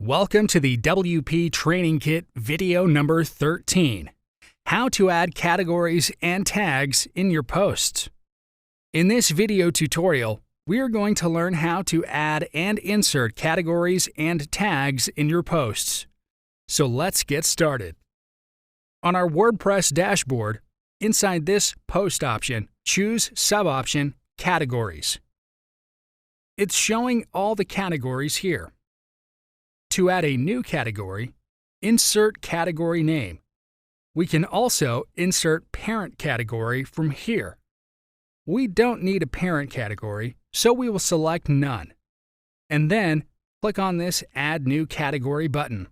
Welcome to the WP Training Kit video number 13, How to Add Categories and Tags in Your Posts. In this video tutorial, we are going to learn how to add and insert categories and tags in your posts. So let's get started. On our WordPress dashboard, inside this Post option, choose Sub-option Categories. It's showing all the categories here. To add a new category, insert category name. We can also insert parent category from here. We don't need a parent category, so we will select None. And then click on this Add New Category button.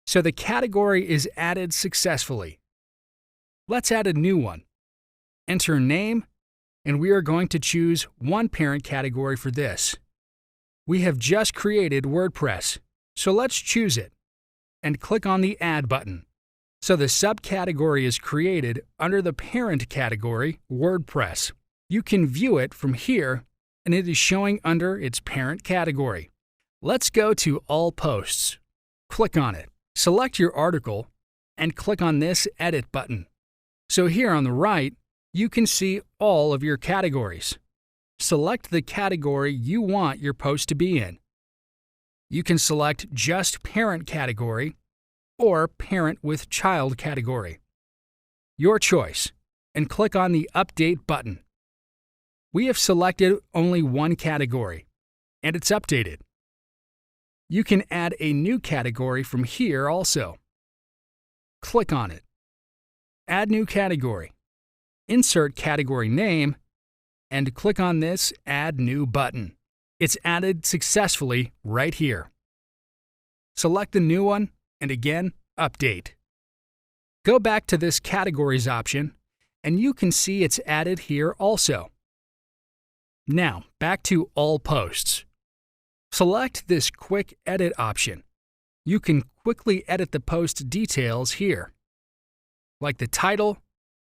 So the category is added successfully. Let's add a new one. Enter name, and we are going to choose one parent category for this. We have just created WordPress. So let's choose it, and click on the Add button. So the subcategory is created under the parent category, WordPress. You can view it from here, and it is showing under its parent category. Let's go to All Posts. Click on it. Select your article, and click on this Edit button. So here on the right, you can see all of your categories. Select the category you want your post to be in. You can select just Parent category or Parent with Child category. Your choice, and click on the Update button. We have selected only one category, and it's updated. You can add a new category from here also. Click on it. Add New Category. Insert category name, and click on this Add New button. It's added successfully right here. Select the new one, and again, update. Go back to this Categories option, and you can see it's added here also. Now, back to All Posts. Select this Quick Edit option. You can quickly edit the post details here, like the title,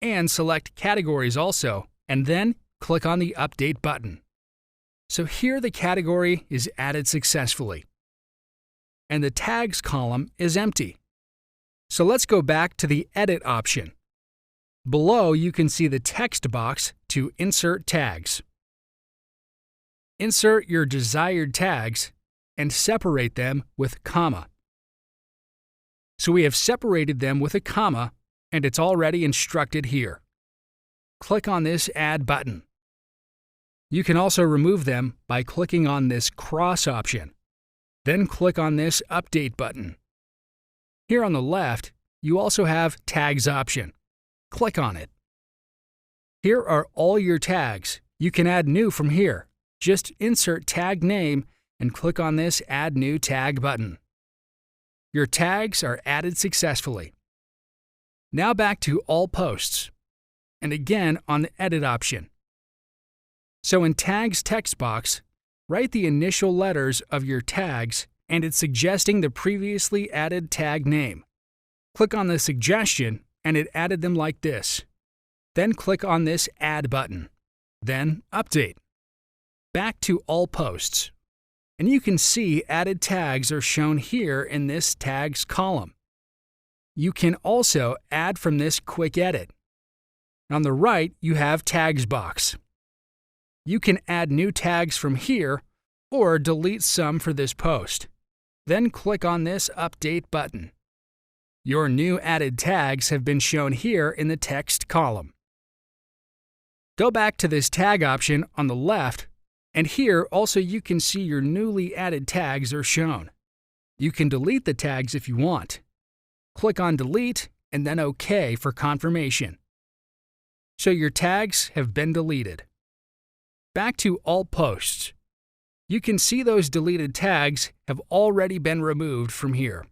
and select Categories also, and then click on the Update button. So here the category is added successfully, and the Tags column is empty. So let's go back to the Edit option. Below you can see the text box to insert tags. Insert your desired tags and separate them with comma. So we have separated them with a comma, and it's already instructed here. Click on this Add button. You can also remove them by clicking on this Cross option. Then click on this Update button. Here on the left, you also have Tags option. Click on it. Here are all your tags. You can add new from here. Just insert tag name and click on this Add New Tag button. Your tags are added successfully. Now back to All Posts, and again on the Edit option. So in Tags text box, write the initial letters of your tags, and it's suggesting the previously added tag name. Click on the suggestion, and it added them like this. Then click on this Add button. Then Update. Back to All Posts. And you can see added tags are shown here in this Tags column. You can also add from this Quick Edit. On the right, you have Tags box. You can add new tags from here or delete some for this post. Then click on this Update button. Your new added tags have been shown here in the text column. Go back to this Tag option on the left, and here also you can see your newly added tags are shown. You can delete the tags if you want. Click on Delete and then OK for confirmation. So your tags have been deleted. Back to All Posts. You can see those deleted tags have already been removed from here.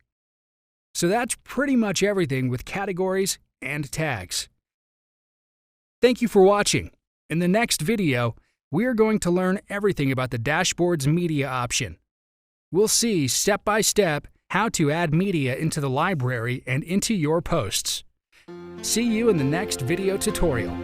So that's pretty much everything with categories and tags. Thank you for watching. In the next video, we are going to learn everything about the dashboard's media option. We'll see step by step how to add media into the library and into your posts. See you in the next video tutorial.